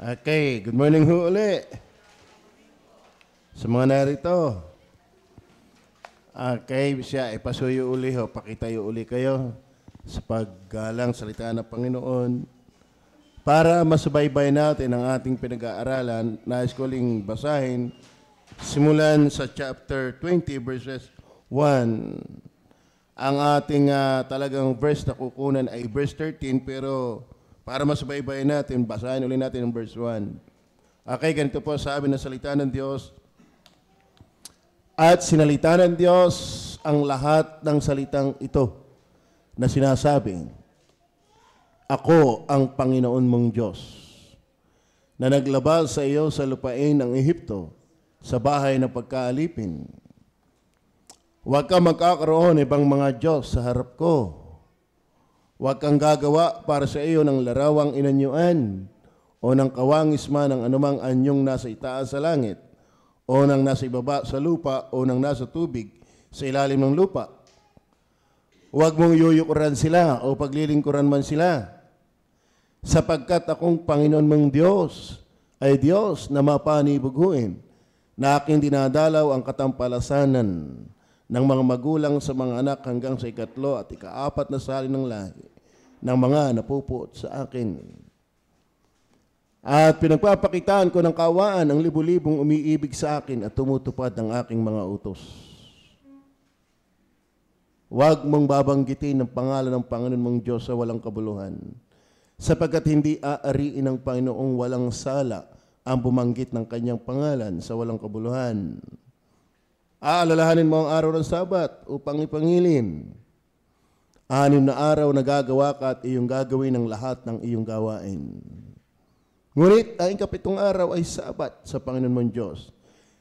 Okay, good morning ho uli. Sa mga narito. Okay, siya, ipasuyo uli ho, pakitayo uli kayo sa paggalang salita ng Panginoon para masubaybay natin ang ating pinag-aaralan. Nais ko ling basahin simulan sa chapter 20 verses 1. Ang ating talagang verse na kukunan ay verse 13, pero para masubaybay natin, basahin ulit natin ang verse 1. Okay, ganito po sabi ng salita ng Diyos. At sinalita ng Diyos ang lahat ng salitang ito na sinasabing, Ako ang Panginoon mong Diyos, na naglabas sa iyo sa lupain ng Ehipto, sa bahay ng pagkaalipin. Huwag kang magkakaroon ibang mga Diyos sa harap ko. Huwag kang gagawa para sa iyo ng larawang inanyuan o ng kawangis man ng anumang anyong nasa itaas sa langit o ng nasa ibaba sa lupa o ng nasa tubig sa ilalim ng lupa. Huwag mong yuyukuran sila o paglilingkuran man sila, sapagkat akong Panginoon mong Diyos ay Diyos na mapanibuguin, na aking dinadalaw ang katampalasanan ng mga magulang sa mga anak hanggang sa ikatlo at ikaapat na sali ng lahi ng mga napupuot sa akin. At pinagpapakitaan ko ng kawaan ang libu-libong umiibig sa akin at tumutupad ng aking mga utos. Huwag mong babanggitin ang pangalan ng Panginoon mong Diyos sa walang kabuluhan, sapagkat hindi aariin ng Panginoong walang sala ang bumanggit ng kanyang pangalan sa walang kabuluhan. Aalalahanin mo ang araw ng Sabat upang ipangilin. 6 na araw na gagawa ka at iyong gagawin ang lahat ng iyong gawain. Ngunit ang 7 araw ay Sabat sa Panginoon mong Diyos.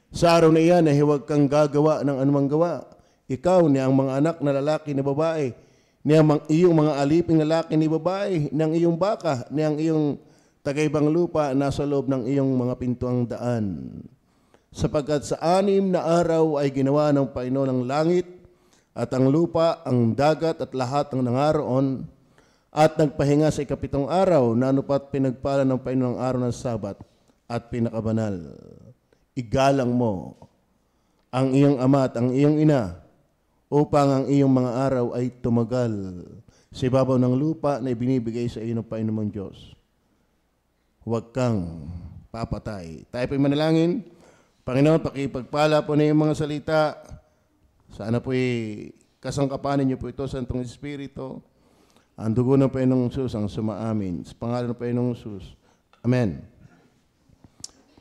Sa araw na iyan ay huwag kang gagawa ng anumang gawa. Ikaw ni ang mga anak na lalaki ni babae, ni ang iyong mga aliping lalaki ni babae, ni ang iyong baka, ni ang iyong tagaibang lupa nasa loob ng iyong mga pintuang daan. Sapagkat sa 6 na araw ay ginawa ng Panginoon ang langit at ang lupa, ang dagat at lahat ng nangaroon, at nagpahinga sa 7 araw na anupat pinagpala ng Panginoon ang araw ng Sabat at pinakabanal. Igalang mo ang iyong ama at ang iyong ina upang ang iyong mga araw ay tumagal sa ibabaw ng lupa na ibinibigay sa iyo ng Panginoon mong Diyos. Huwag kang papatay. Tayo po'y manalangin. Panginoon, pakipagpala po na yung mga salita. Sana po'y kasangkapanin niyo po ito sa Santong Espiritu. Ang dugo ng Panginoong Jesus ang sumaamin. Sa pangalan ng Panginoong Jesus. Amen.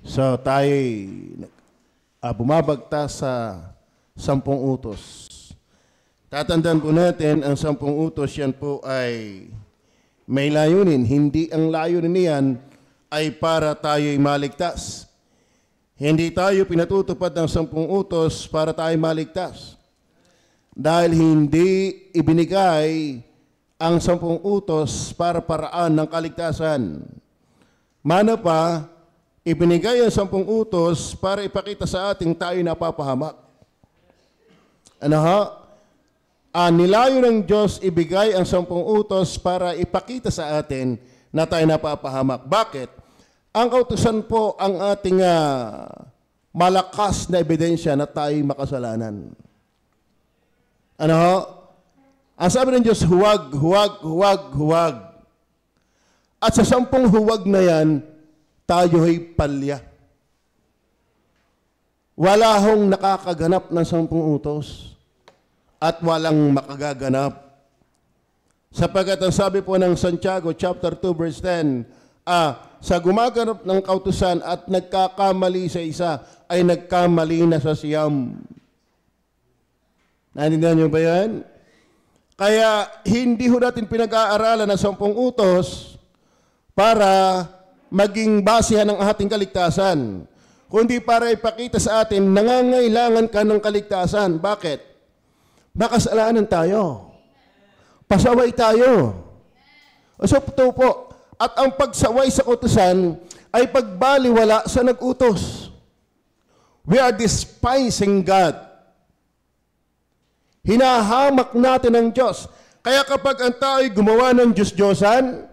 So tayo'y bumabagta sa 10 utos. Tatandaan po natin ang 10 utos, yan po ay may layunin. Hindi ang layunin niyan ay para tayo'y maligtas. Hindi tayo pinatutupad ng 10 utos para tayo maligtas. Dahil hindi ibinigay ang 10 utos para paraan ng kaligtasan. Mano pa, ibinigay ang 10 utos para ipakita sa ating tayo napapahamak. Ano ha? Nilayo ng Diyos ibigay ang 10 utos para ipakita sa atin na tayo napapahamak. Bakit? Ang kautusan po ang ating malakas na ebidensya na tayo makasalanan. Ano ho? Ang sabi ng Diyos, huwag, huwag, huwag, huwag. At sa 10 huwag na yan, tayo'y palya. Wala hong nakakaganap ng 10 utos at walang makagaganap. Sapagkat ang sabi po ng Santiago chapter 2 verse 10, sa gumaganap ng kautusan at nagkakamali sa isa, ay nagkamali na sa siyam. Naintindihan niyo ba yan? Kaya hindi ho natin pinag-aaralan ng 10 utos para maging basehan ng ating kaligtasan, kundi para ipakita sa atin, nangangailangan ka ng kaligtasan. Bakit? Makasalanan tayo. Pasaway tayo. So ito po, at ang pagsaway sa kautusan ay pagbaliwala sa nag-utos. We are despising God. Hinahamak natin ang Diyos. Kaya kapag ang tao'y gumawa ng Diyos-Diyosan,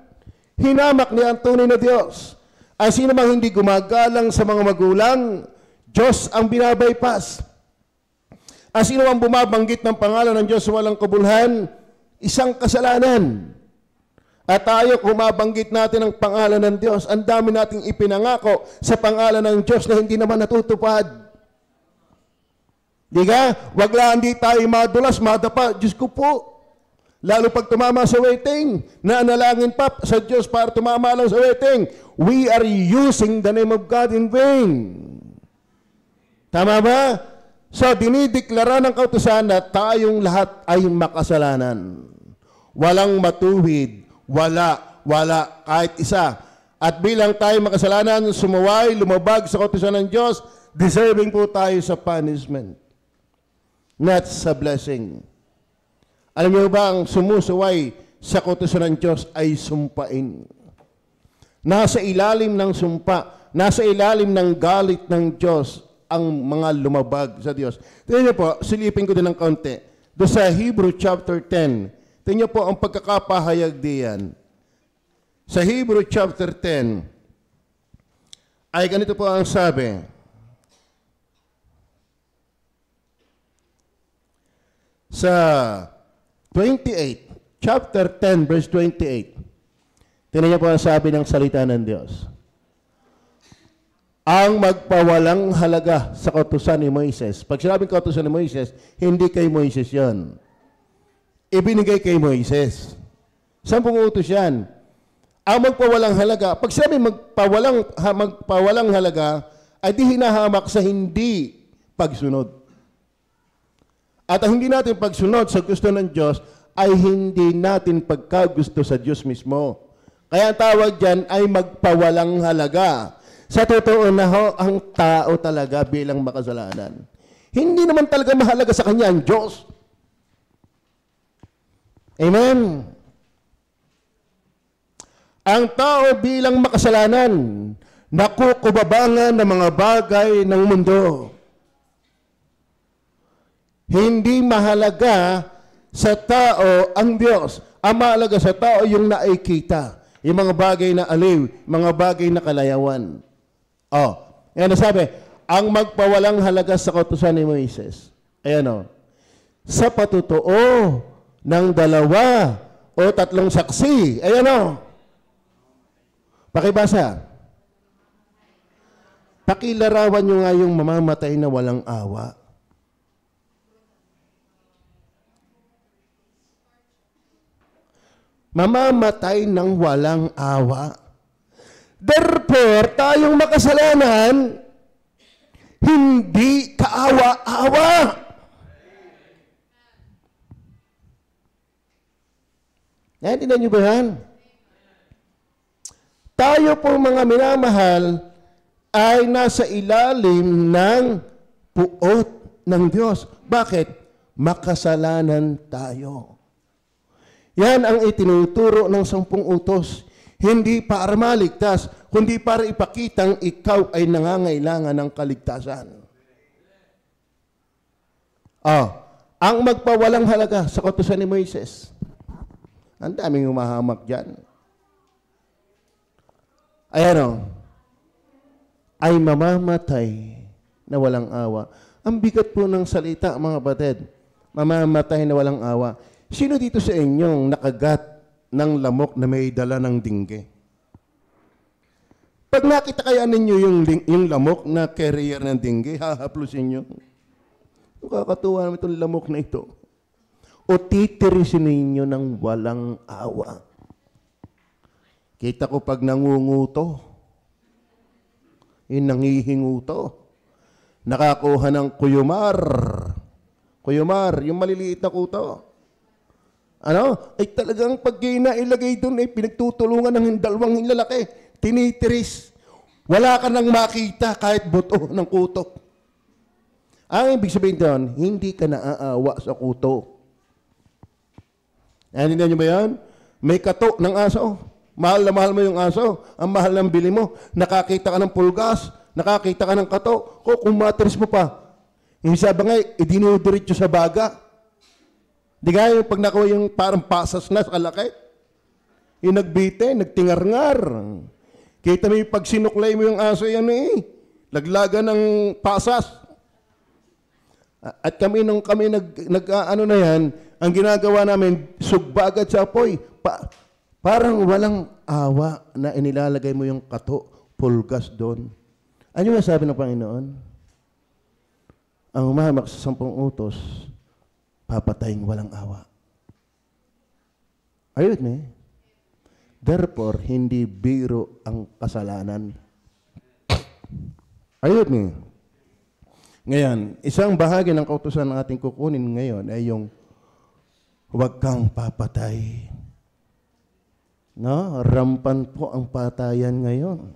hinamak niya ang tunay na Diyos. Ang sino mang hindi gumagalang sa mga magulang, Diyos ang binabypass. Ang sino mang bumabanggit ng pangalan ng Diyos walang kabuluhan, isang kasalanan. At tayo, kumabanggit natin ang pangalan ng Diyos, ang dami nating ipinangako sa pangalan ng Diyos na hindi naman natutupad. Di ka? Wag lang hindi tayo madulas, madapa. Diyos ko po. Lalo pag tumama sa waiting, naanalangin pa sa Diyos para tumama lang sa waiting. We are using the name of God in vain. Tama ba? So, dinideklara ng kautusan na tayong lahat ay makasalanan. Walang matuwid. Wala, kahit isa. At bilang tayo makasalanan, sumuway, lumabag sa kautusan ng Diyos, deserving po tayo sa punishment. Not sa blessing. Alam niyo ba, ang sumusuway sa kautusan ng Diyos ay sumpain. Nasa ilalim ng sumpa, nasa ilalim ng galit ng Diyos ang mga lumabag sa Diyos. Tingnan niyo po, silipin ko din ng kaunti. Doon sa Hebrew chapter 10, tingnan niyo po ang pagkakapahayag diyan. Sa Hebrew chapter 10, ay ganito po ang sabi. Sa 28, chapter 10, verse 28, tingnan niyo po ang sabi ng salita ng Diyos. Ang magpawalang halaga sa kautusan ni Moises. Pag sinabing kautusan ni Moises, hindi kay Moises yon. Ibinigay kay Moises. Saan pumuutos yan? Ang magpawalang halaga, pag sinabi magpawalang halaga, ay di hinahamak sa hindi pagsunod. At ang hindi natin pagsunod sa gusto ng Diyos, ay hindi natin pagkagusto sa Diyos mismo. Kaya ang tawag dyan ay magpawalang halaga. Sa totoo na ho, ang tao talaga bilang makasalanan. Hindi naman talaga mahalaga sa kanya ang Diyos. Amen. Ang tao bilang makasalanan, nakukubabangan ng mga bagay ng mundo. Hindi mahalaga sa tao ang Diyos. Ang mahalaga sa tao yung nakikita. Yung mga bagay na aliw, mga bagay na kalayawan. Yan sabi, ang magpawalang halaga sa kautusan ni Moises. Ayan sa patutuo ng 2 o 3 saksi. Ayan pakibasa. Pakilarawan nyo nga yung mamamatay na walang awa. Mamamatay ng walang awa. Therefore, tayong makasalanan, hindi kaawa-awa. Naintindihan niyo ba yan? Tayo po mga minamahal ay nasa ilalim ng puot ng Diyos. Bakit? Makasalanan tayo. Yan ang itinuturo ng 10 utos. Hindi para maligtas, kundi para ipakitang ikaw ay nangangailangan ng kaligtasan. Ang magpawalang halaga sa kautusan ni Moises. Ang daming humahamak dyan. Ayan ay mamamatay na walang awa. Ang bigat po ng salita, mga batid. Mamamatay na walang awa. Sino dito sa inyong nakagat ng lamok na may dala ng dingge? Pag nakita kaya ninyo yung lamok na carrier ng dingge, hahaplusin nyo. Nakakatuwa naman itong lamok na ito. O titirisin ninyo ng walang awa. Kita ko pag nangunguto, yung nangihinguto, nakakuha ng kuyumar. Kuyumar, yung maliliit na kuto. Ay talagang pag ilagay doon, pinagtutulungan ng 2 lalaki. Tinitiris. Wala ka nang makita kahit buto ng kuto. Ang ibig sabihin doon, hindi ka naaawa sa kuto. Hindi niyo ba yan? May kato ng aso. Mahal na mahal mo yung aso. Ang mahal ng bili mo. Nakakita ka ng pulgas. Nakakita ka ng kato. Kung matiris mo pa. Yung sabi nga, idinudiretso sa baga. Di nga yung pag nakuha yung parang pasas na sa kalaki. Yung nagbite, nagtingar-ngar. Kita mo yung pag sinuklay mo yung aso yan laglagan ng pasas. At kami nung kami ano na yan, ang ginagawa namin, sugba agad sa apoy. Parang walang awa na inilalagay mo yung kato, pulgas doon. Ano yung sabi ng Panginoon? Ang umahamak sa 10 utos, papatayin walang awa. Are you with me? Therefore, hindi biro ang kasalanan. Are you with me? Ngayon, isang bahagi ng kautusan na ating kukunin ngayon ay yung huwag kang papatay. No? Rampan po ang patayan ngayon.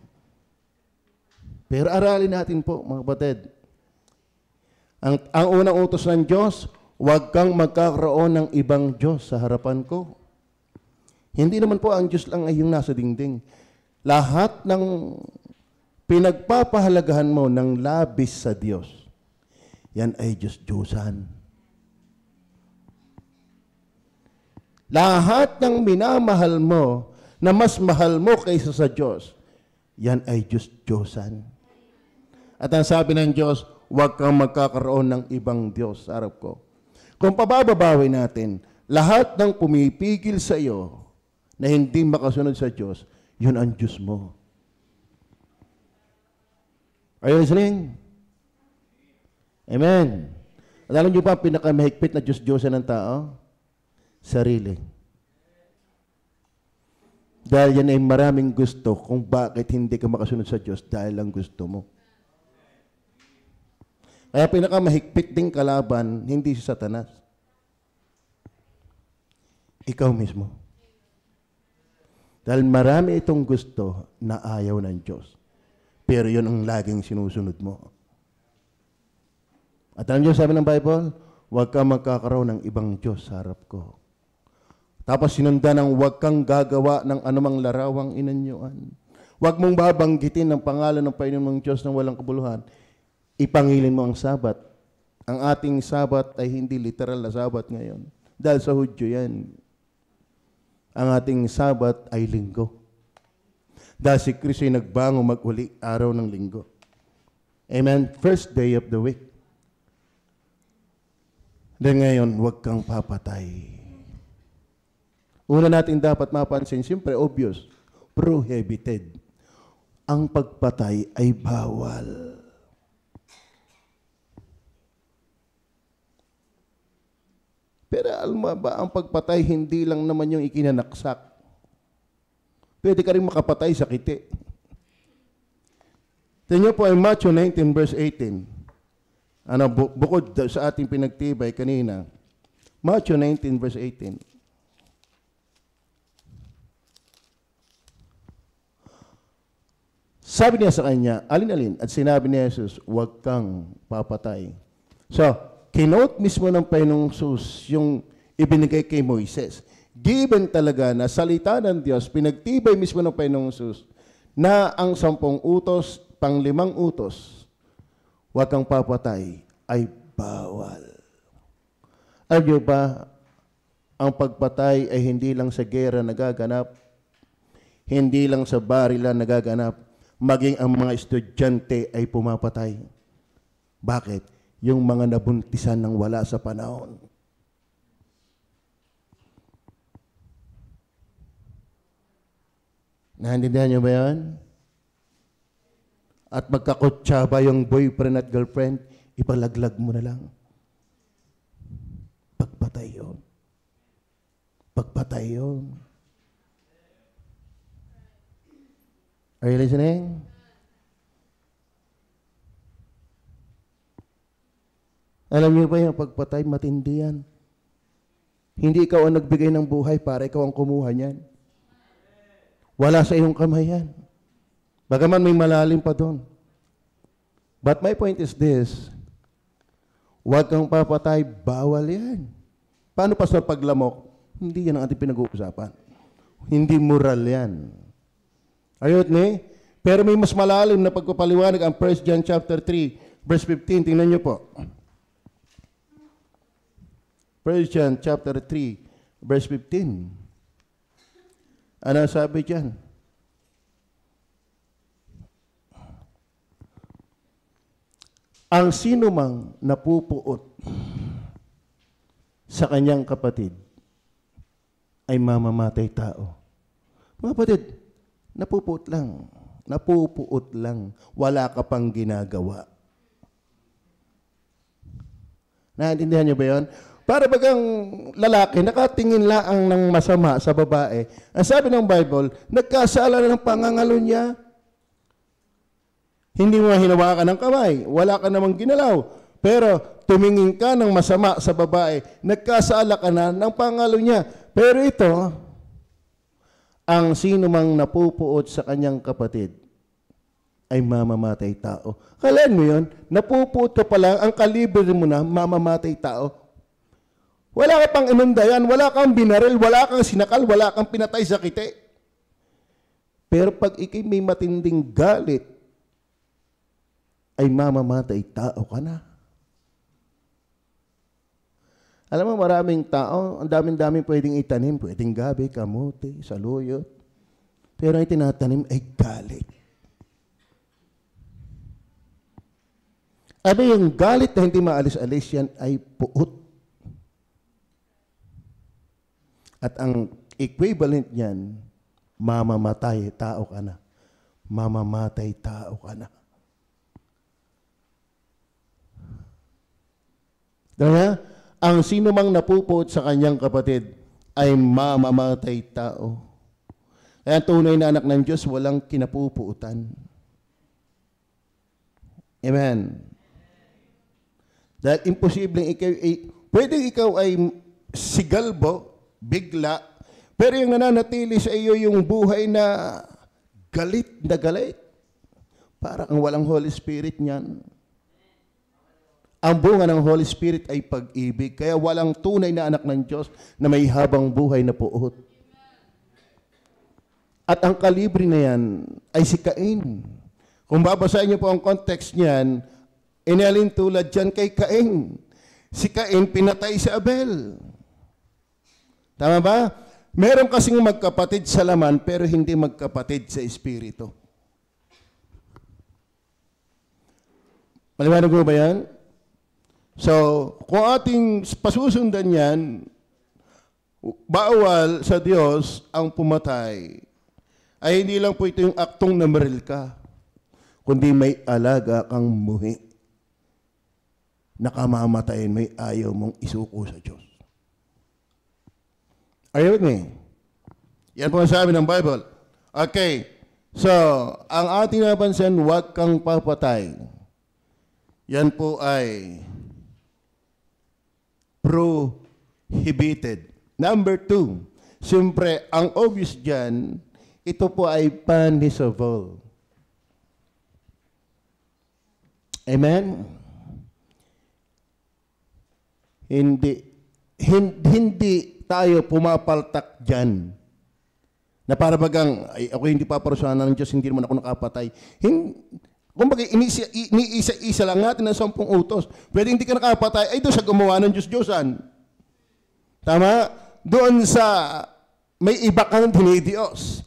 Pero aralin natin po, mga kapatid. Ang unang utos ng Diyos, huwag kang magkakaroon ng ibang Diyos sa harapan ko. Hindi naman po ang Diyos lang ay yung nasa dingding. Lahat ng pinagpapahalagahan mo ng labis sa Diyos, yan ay Diyos-Diyosan. Lahat ng minamahal mo na mas mahal mo kaysa sa Diyos, yan ay Diyos-Diyosan. At ang sabi ng Diyos, huwag kang magkakaroon ng ibang Diyos sa harap ko. Kung pabababawi natin, lahat ng pumipigil sa iyo na hindi makasunod sa Diyos, yun ang Diyos mo. Are you listening? Amen. At alam niyo ba, pinakamahigpit na Diyos-Diyosan ng tao? Sarili. Dahil yan ay maraming gusto kung bakit hindi ka makasunod sa Diyos dahil lang gusto mo. Kaya pinakamahigpit ding kalaban, hindi si Satanas. Ikaw mismo. Dahil marami itong gusto na ayaw ng Diyos. Pero yun ang laging sinusunod mo. At alam niyo sabi ng Bible, huwag kang magkakaroon ng ibang Diyos sa harap ko. Tapos sinundan ng huwag kang gagawa ng anumang larawang inanyuan. Huwag mong babanggitin ang pangalan ng Panginoong Diyos ng walang kabuluhan. Ipangilin mo ang Sabat. Ang ating Sabat ay hindi literal na Sabat ngayon. Dahil sa Hudyo yan. Ang ating Sabat ay linggo. Dahil si Kristo ay nagbango mag-uli araw ng linggo. Amen? First day of the week. Dahil ngayon, huwag kang papatay. Una natin dapat mapansin, siyempre obvious, prohibited. Ang pagpatay ay bawal. Pero alam mo ba, ang pagpatay hindi lang naman yung ikinanaksak. Pwede ka rin makapatay sa kiti. Tingnan po ay Matthew 19 verse 18. Bukod sa ating pinagtibay kanina, Matthew 19 verse 18. Sabi niya sa kanya, alin-alin, at sinabi ni Jesus, huwag kang papatay. So, kinote mismo ng Panginoong Jesus yung ibinigay kay Moises. Given talaga na salita ng Diyos, pinagtibay mismo ng Panginoong Jesus na ang 10 utos, pang-5 utos, huwag kang papatay, ay bawal. Alam niyo ba, ang pagpatay ay hindi lang sa gera nagaganap, hindi lang sa barilan nagaganap, maging ang mga estudyante ay pumapatay. Bakit? Yung mga nabuntisan ng wala sa panahon. Naintindihan niyo ba yan? At magkakutsaba yung boyfriend at girlfriend, ipalaglag mo na lang. Pagpatay yun. Pagpatay yun. Are you listening? Alam niyo ba yung pagpatay, matindi yan. Hindi ikaw ang nagbigay ng buhay para ikaw ang kumuha niyan. Wala sa iyong kamay yan. Bagaman may malalim pa doon. But my point is this, huwag kang papatay, bawal yan. Paano Pastor paglamok? Hindi yan ang ating pinag-uusapan. Hindi moral yan. Are you with me? Pero may mas malalim na pagpapaliwanag ang 1 John chapter 3, verse 15. Tingnan niyo po. 1 John chapter 3, verse 15. Ano sabi dyan? Ang sino mang napupuot sa kanyang kapatid ay mamamatay tao. Mga kapatid, napupuot lang. Napupuot lang. Wala ka pang ginagawa. Naintindihan niyo ba yun? Para bagang lalaki, nakatingin laang ng masama sa babae. Ang sabi ng Bible, nagkasala na ng pangangalo niya. Hindi mo hinawakan ng kamay. Wala ka namang ginalaw. Pero tumingin ka ng masama sa babae. Nagkasala ka na ng pangangalo niya. Pero ito, ang sino mang napupuot sa kanyang kapatid ay mamamatay tao. Kalaan mo yun? Napupuot ka pa lang, ang kalibre mo na, mamamatay tao. Wala ka pang inundayan, wala kang binaril, wala kang sinakal, wala kang pinatay sa kite. Pero pag ikay may matinding galit, ay mamamatay tao ka na. Alam mo, maraming tao, ang daming-daming pwedeng itanim, pwedeng gabi, kamote, saluyot. Pero ang tinatanim ay galit. Abi, yung galit na hindi maalis-alis yan ay puot. At ang equivalent niyan, mamamatay tao ka na. Mamamatay tao ka na. Kaya, ang sino mang napupuot sa kanyang kapatid ay mamamatay tao. Kaya tunay na anak ng Diyos, walang kinapupuutan. Amen. Dahil imposibleng pwedeng ikaw ay sigalbo, bigla, pero yung nananatili sa iyo yung buhay na galit na galit. Parang ang walang Holy Spirit niyan. Ang bunga ng Holy Spirit ay pag-ibig. Kaya walang tunay na anak ng Diyos na may habang buhay na puot. At ang kalibre na yan ay si Cain. Kung babasahin niyo po ang context niyan, inalin tulad dyan kay Cain. Si Cain pinatay si Abel. Tama ba? Meron kasing magkapatid sa laman pero hindi magkapatid sa espiritu. Maliwanag mo ba yan? So, kung ating pasusundan yan, bawal sa Diyos ang pumatay, ay hindi lang po ito yung aktong namaril ka, kundi may alaga kang muhi na kamamatayin, may ayaw mong isuko sa Diyos. Are you with me? Yan po ang sabi ng Bible. Okay, so, ang ating napansin, huwag kang papatay. Yan po ay prohibited. Number 2, siyempre, ang obvious dyan, ito po ay punishable. Amen? Hindi tayo pumapaltak dyan. Na para bagang, ay, ako hindi paparusahan ng Diyos, hindi naman ako nakapatay. Kumbaga, iniisa-isa lang natin ang 10 utos. Pwede hindi ka nakapatay, ay doon sa gumawa ng Diyos-Diyosan. Tama? Doon sa may iba kang dinidiyos.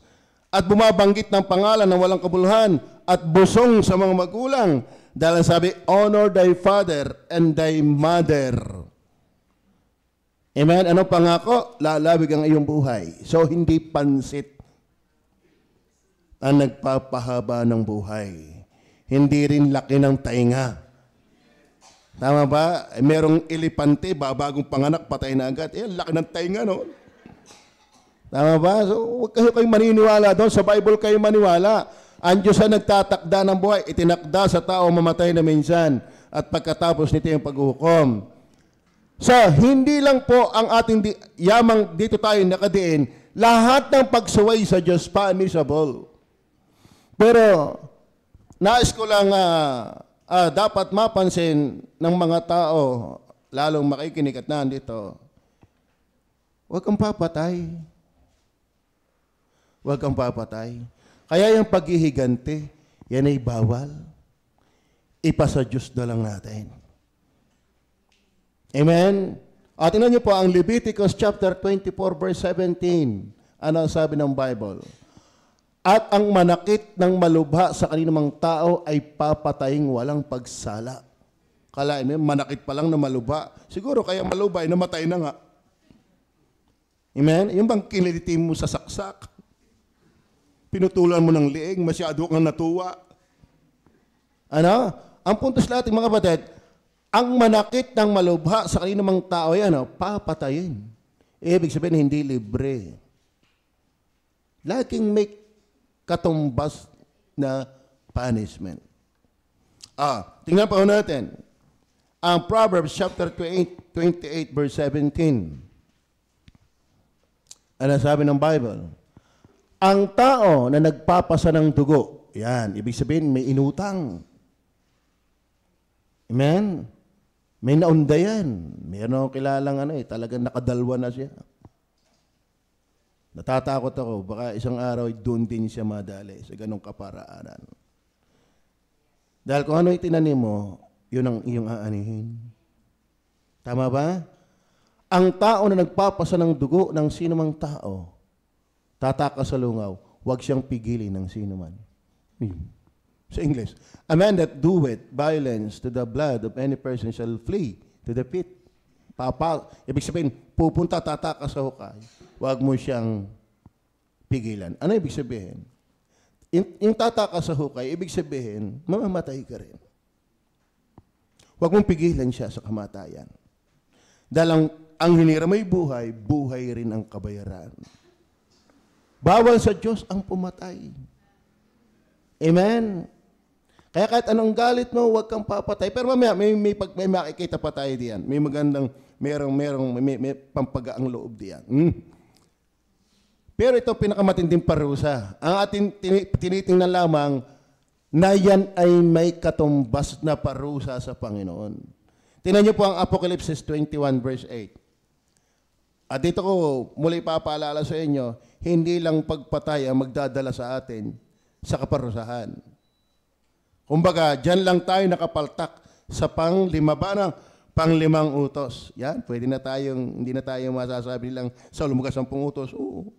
At bumabanggit ng pangalan ng walang kabuluhan at busong sa mga magulang. Dahil sabi, honor thy father and thy mother. Amen? Anong pangako? Lalawig ang iyong buhay. So, hindi pansit ang nagpapahaba ng buhay. Hindi rin laki ng tainga. Tama ba? Merong elepante, bagong panganak, patay na agad. Laki ng tainga, no? Tama ba? So, huwag kayong maniniwala doon. Sa Bible kayo maniwala. Ang Diyos ang nagtatakda ng buhay. Itinakda sa tao mamatay na minsan. At pagkatapos nito yung paghuhukom. So, hindi lang po ang ating yamang dito tayo nakadiin. Lahat ng pagsuway sa Diyos, punishable. Pero, nais ko lang dapat mapansin ng mga tao, lalong makikinig at nandito, huwag kang papatay. Huwag kang papatay. Kaya yung paghihiganti, yan ay bawal. Ipasa Diyos na lang natin. Amen? At tingnan niyo po ang Leviticus chapter 24 verse 17. Ano ang sabi ng Bible? At ang manakit ng malubha sa kaninumang tao ay papataying walang pagsala. Kalain mo, manakit pa lang na maluba. Siguro kaya maluba, ay namatay na nga. Amen? Yung bang kinilitim mo sa saksak, pinutulan mo ng liig, masyado kang natuwa. Ano? Ang puntos natin mga kapatid, ang manakit ng malubha sa kaninumang tao yan, papatayin. Ibig sabihin, hindi libre. Laging may katumbas na punishment. Tingnan pa natin. Ang Proverbs chapter 28 verse 17. Ano sabi ng Bible? Ang tao na nagpapasa ng dugo, yan, ibig sabihin may inutang. Amen? May naunda yan. Meron akong kilalang talagang nakadalwa na siya. Natatakot ako, baka isang araw doon din siya madali sa ganong kaparaanan. Dahil kung ano itinanim mo, yun ang iyong aanihin. Tama ba? Ang tao na nagpapasa ng dugo ng sinumang tao, tataka sa lungaw, huwag siyang pigilin ng sinuman. Sa English, a man that doeth violence to the blood of any person shall flee to the pit. Ibig sabihin, pupunta, tataka sa hukay. Huwag mo siyang pigilan. Ano ibig sabihin? Yung tataka sa hukay, ibig sabihin, mamamatay ka rin. Huwag mong pigilan siya sa kamatayan. Dahil ang hinira may buhay, buhay rin ang kabayaran. Bawal sa Diyos ang pumatay. Amen? Kaya kahit anong galit mo, huwag kang papatay. Pero mamaya, may makikita pa tayo diyan. May magandang, may pampagaang loob diyan. Pero ito pinakamatinding parusa. Ang ating tinitingnan lamang na yan ay may katumbas na parusa sa Panginoon. Tingnan niyo po ang Apocalypse 21 verse 8. At dito ko muli papaalala sa inyo, hindi lang pagpatay ang magdadala sa atin sa kaparusahan. Kumbaga, dyan lang tayo nakapaltak sa panglimang utos. Yan, pwede na tayong, hindi na tayo masasabi lang sa lumugas 10 utos. Oo.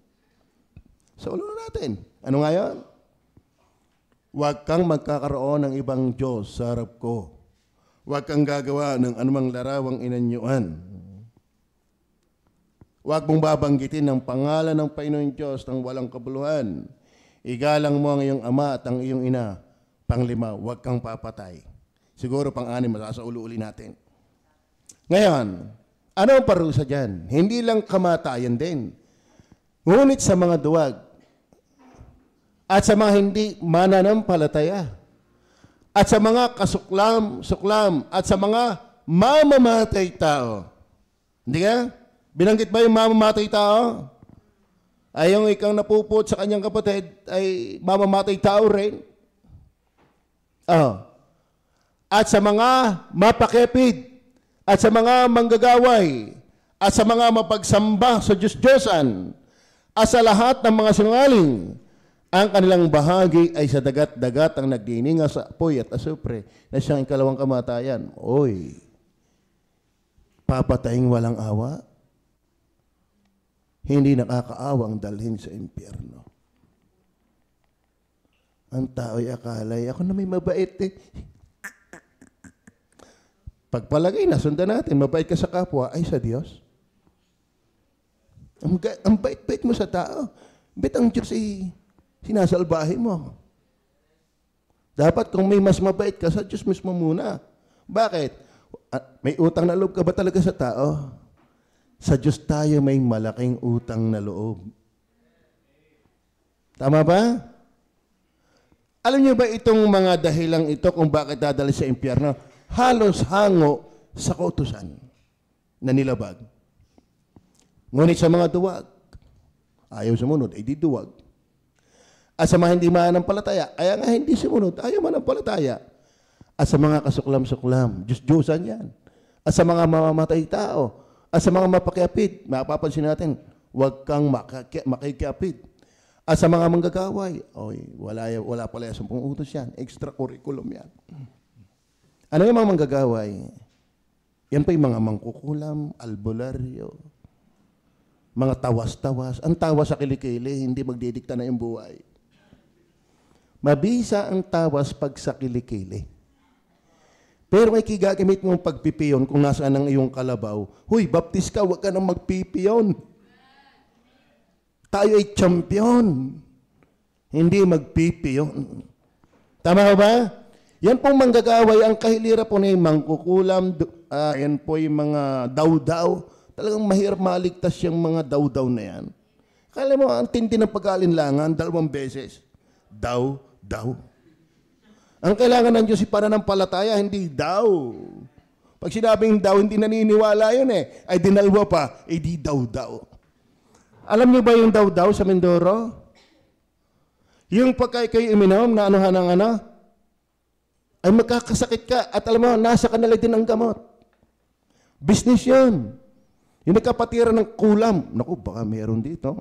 Sa ulo natin. Ano nga yan? Huwag kang magkakaroon ng ibang Diyos sa harap ko. Huwag kang gagawa ng anumang larawang inanyuan. Huwag mong babanggitin ng pangalan ng Panginoon Diyos ng walang kabuluhan. Igalang mo ang iyong ama at ang iyong ina. 5, huwag kang papatay. Siguro 6, masasauli natin. Ngayon, ano ang parusa dyan? Hindi lang kamatayan din. Ngunit sa mga duwag at sa mga hindi mananampalataya at sa mga suklam at sa mga mamamatay tao. Hindi ka? Binanggit ba yung mamamatay tao? Ay yung ikaw napupot sa kanyang kapatid ay mamamatay tao rin. At sa mga mapakepid at sa mga manggagaway at sa mga mapagsamba sa Diyos-Diyosan at sa lahat ng mga sinungaling, ang kanilang bahagi ay sa dagat-dagat ang nagdininga sa apoy at asupre na siyang ikalawang kamatayan. Oy, papataying walang awa? Hindi nakakaawang dalhin sa impyerno. Ang tao'y akalay, ako na may mabait eh. Pagpalagay, nasundan natin, mabait ka sa kapwa, ay sa Diyos. Ang bait-bait mo sa tao. Bet ang Diyos ay sinasalbahe mo. Dapat kung may mas mabait ka, sa Diyos mismo muna. Bakit? May utang na loob ka ba talaga sa tao? Sa Diyos tayo may malaking utang na loob. Tama ba? Alam niyo ba itong mga dahilang ito kung bakit dadali sa impyerno? Halos hango sa kautusan na nilabag. Ngunit sa mga duwag, ayaw sumunod, ay di duwag. At sa mga hindi mananampalataya, kaya nga hindi sumunod, ayaw mananampalataya. At sa mga kasuklam-suklam, Diyos-Diyosan yan. At sa mga mamamatay tao, at sa mga mapakiapid, mapapansin natin, huwag kang makikiapid. At sa mga manggagaway, wala pala 10 utos yan. Extra curriculum yan. Ano yung mga manggagaway? Yan pa yung mga mangkukulam, albularyo, mga tawas-tawas. Ang tawas sa kilikili, hindi magdidikta na yung buhay. Mabisa ang tawas pag sa kilikili. Pero may kigagamit mong pagpipiyon kung nasaan ang iyong kalabaw. Huy, baptis ka, huwag ka nang magpipiyon. Tayo ay champion. Hindi magpipiyon. Tama ba? Yan pong manggagaway, ang kahilira po na yung mangkukulam, yan po yung mga daw-daw. Talagang mahirap maligtas yung mga daw-daw na yan. Kala mo, ang tindi ng pag-aalinlangan, 2 beses. Daw-daw. Ang kailangan ng Diyos ay pananampalataya, hindi daw. Pag sinabing daw, hindi naniniwala yun eh. Ay dinalwa pa, ay di daw-daw. Alam niyo ba yung daw-daw sa Mindoro? Yung pagka kayo iminom na anuhan ng ano, ay magkakasakit ka at alam mo, nasa kanila din ang gamot. Business yun. Yung nagkapatira ng kulam, naku, baka meron dito.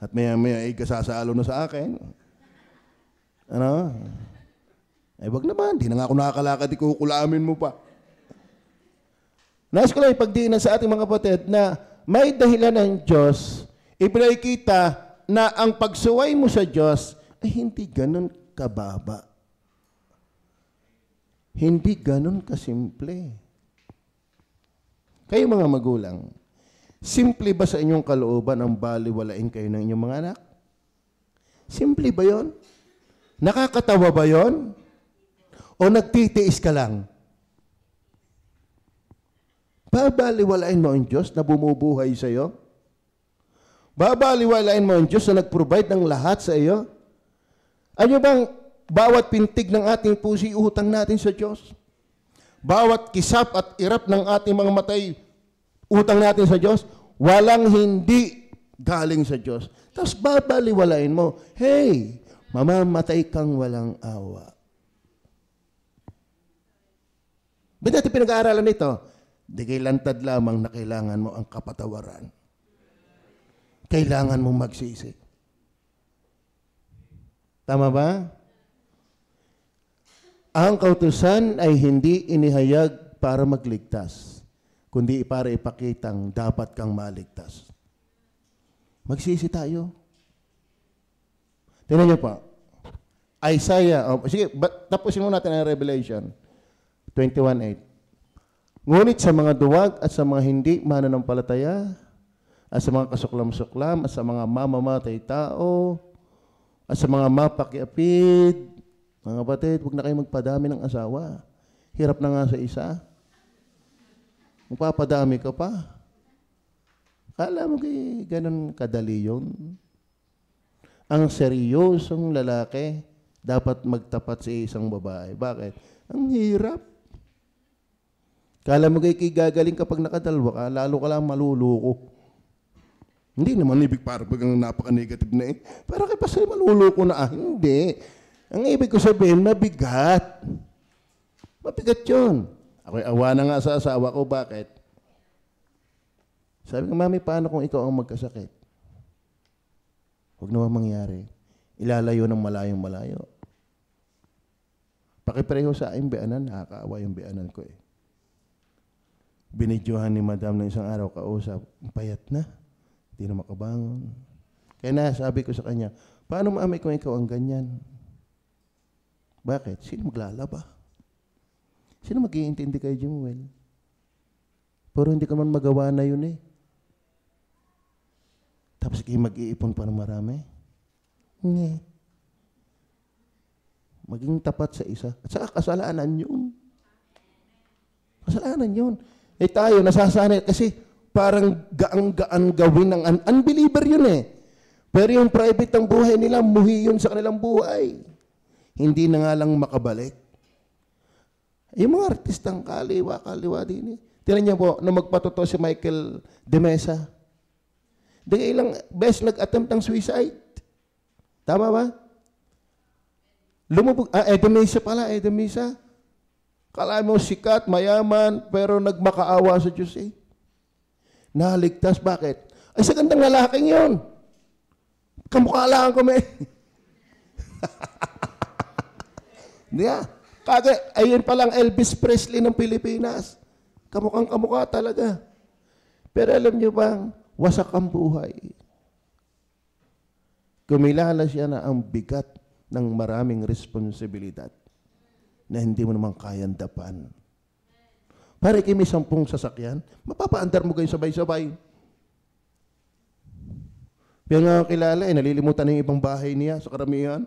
At maya-maya ay kasasalo na sa akin. Ano? Eh, wag naman. Di na nga ako nakakalakad, ikukulamin mo pa. Nais ko lang ipagdiinan sa ating mga kapatid na may dahilan ng Diyos, ipinakita na ang pagsuway mo sa Diyos ay hindi ganun kababa. Hindi ganun kasimple. Kayo mga magulang, simple ba sa inyong kalooban ang baliwalain kayo ng inyong mga anak? Simple ba yon? Nakakatawa ba yon? O nagtitiis ka lang? Babaliwalain mo ang Diyos na bumubuhay sa iyo? Babaliwalain mo ang Diyos na nag-provide ng lahat sa iyo? Ano bang bawat pintig ng ating puso utang natin sa Diyos? Bawat kisap at irap ng ating mga matay utang natin sa Diyos? Walang hindi galing sa Diyos. Tapos babaliwalain mo, hey, mamamatay kang walang awa. Ba't natin pinag-aaralan ito? Di kay lantad lamang na kailangan mo ang kapatawaran. Kailangan mong magsisi. Tama ba? Ang kautusan ay hindi inihayag para magligtas, kundi para ipakitang dapat kang maligtas. Magsisi tayo. Tingnan niyo pa. Isaiah, sige, tapusin mo natin ang Revelation 21:8. Ngunit sa mga duwag at sa mga hindi mananampalataya, at sa mga kasuklam-suklam, at sa mga mamamatay tao, at sa mga mapakiapid, mga kapatid, huwag na kayo magpadami ng asawa. Hirap na nga sa isa. Magpapadami ka pa. Kala mo kay ganun kadali yun. Ang seryosong lalaki dapat magtapat sa isang babae. Bakit? Ang hirap. Kala mo kay gagaling kapag nakadalwa ka, lalo ka lang maluluko. Hindi naman ibig parang napaka-negative na eh. Pero kay pasay maluluko na hindi. Ang ibig ko sabihin, mabigat. Mabigat yun. Ako'y awa na nga sa asawa ko. Bakit? Sabi ko, Mami, paano kung ikaw ang magkasakit? Huwag naman mangyari. Ilalayo ng malayong-malayo. Pakipareho sa aking bianan, nakakaawa yung bianan ko eh. Binidyohan ni Madam ng isang araw kausap, payat na, hindi na makabangon. Kaya na, sabi ko sa kanya, paano Mami kung ikaw ang ganyan? Bakit? Sino maglalaba? Sino mag-iintindi kay Jumuel? Pero hindi ka man magawa na yun eh. Tapos kayo mag-iipon pa ng marami? Hindi. Maging tapat sa isa. At saka kasalanan yun. Kasalanan yun. Eh tayo, nasasanay. Kasi parang gaan-gaan gawin ng unbeliever yun eh. Pero yung private ng buhay nila, muhi yun sa kanilang buhay. Hindi na nga lang makabalik. Yung mga artistang kaliwa din eh. Tinan niyo po, na magpatuto si Michael De Mesa. Di ilang beses nag-attempt ng suicide. Tama ba? Lumubog, De Mesa pala, De Mesa. Kala mo sikat, mayaman, pero nagmakaawa sa Diyos eh. Naligtas, bakit? Ay, sa gandang lalaking yun. Kamukha lang kami. Diya. Ayun palang Elvis Presley ng Pilipinas. Kamukhang kamukha talaga. Pero alam niyo bang, wasak ang buhay. Kumilala siya na ang bigat ng maraming responsibilidad. na hindi mo naman kayang dapan. Para kayo may 10 sasakyan, mapapaandar mo kayo sabay-sabay. Kaya nga kilala, nalilimutan na yung ibang bahay niya sa karamihan.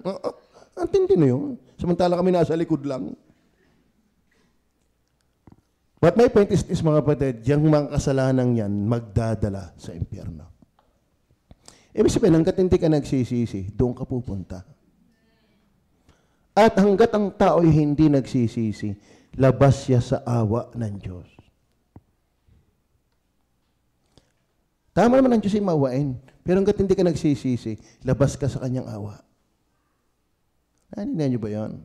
Ang tindi na yun. Samantala kami nasa likod lang. But my point is mga kapatid, yung mga kasalanan yan, magdadala sa impyerno. Ibig sabihin, hanggat hindi ka nagsisisi, doon ka pupunta. At hanggat ang tao ay hindi nagsisisi, labas siya sa awa ng Diyos. Tama naman ang Diyos ay mawain, pero hanggat hindi ka nagsisisi, labas ka sa kanyang awa. Nanindihan niyo ba yan?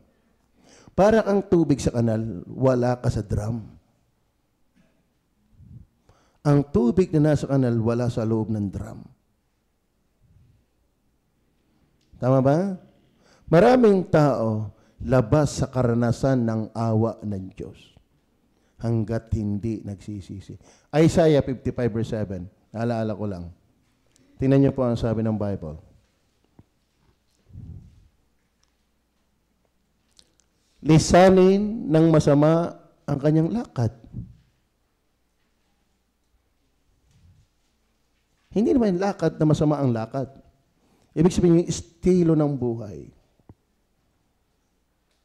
Para kang tubig sa kanal, wala ka sa drum. Ang tubig na nasa kanal, wala sa loob ng drum. Tama ba? Maraming tao labas sa karanasan ng awa ng Diyos hanggat hindi nagsisisi. Isaiah 55 verse 7. Naalaala ko lang. Tingnan niyo po ang sabi ng Bible. Lisanin ng masama ang kanyang lakad. Hindi naman lakad na masama ang lakad. Ibig sabihin yung estilo ng buhay.